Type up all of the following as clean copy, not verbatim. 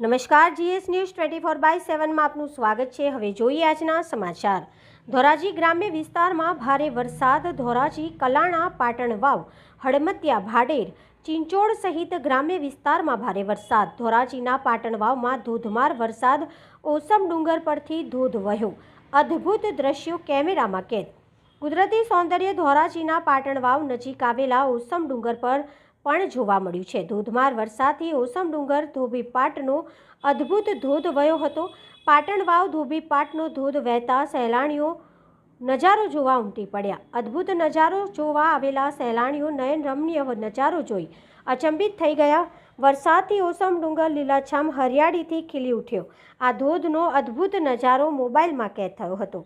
નમસ્કાર, GS news 24/7 માં આપનું સ્વાગત છે। હવે જોઈએ આજના સમાચાર। ધોરાજી ગ્રામ્ય વિસ્તારમાં ભારે વરસાદ। ધોરાજી, કલાણા, પાટણ વાવ, હડમતિયા, ભાડેર, ચિંચોડ સહિત ગ્રામ્ય વિસ્તારમાં ભારે વરસાદ। ધોરાજીના પાટણ વાવમાં ધોધમાર વરસાદ। ઓસમ ડુંગર પરથી ધોધ વહ્યો। અદ્ભુત દ્રશ્યો કેમેરામાં કેદ। કુદરતી સૌંદર્ય ધોરાજીના પાટણ વાવ નજીક આવેલા ઓસમ ડુંગર પર પણ જોવા મળ્યું છે। ધોધમાર વરસાદથી ઓસમ ડુંગર ધોબીપાટનો અદ્ભુત ધોધ વહ્યો હતો। પાટણ વાવ ધોબીપાટનો ધોધ વહેતા સહેલાણીઓ નજારો જોવા ઉમટી પડ્યા। અદ્ભુત નજારો જોવા આવેલા સહેલાણીઓ નયનરમ્ય નજારો જોઈ અચંબિત થઈ ગયા। વરસાદથી ઓસમ ડુંગર લીલાછમ હરિયાળીથી ખીલી ઉઠ્યો। આ ધોધનો અદ્ભુત નજારો મોબાઈલમાં કેદ થયો હતો।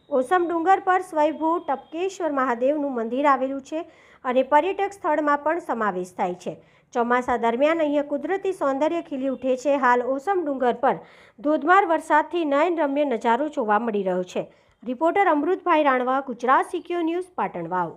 ઓસમ ડુંગર પર સ્વયંભૂ ટપકેશ્વર મહાદેવનું મંદિર આવેલું છે અને પર્યટક સ્થળમાં પણ સમાવેશ થાય છે। ચોમાસા દરમિયાન અહીંયા કુદરતી સૌંદર્ય ખીલી ઉઠે છે। હાલ ઓસમ ડુંગર પર ધોધમાર વરસાદથી નયનરમ્ય નજારો જોવા મળી રહ્યો છે। Reporter Amrutbhai Ranva, Gujarat secure news, Patan વાવ।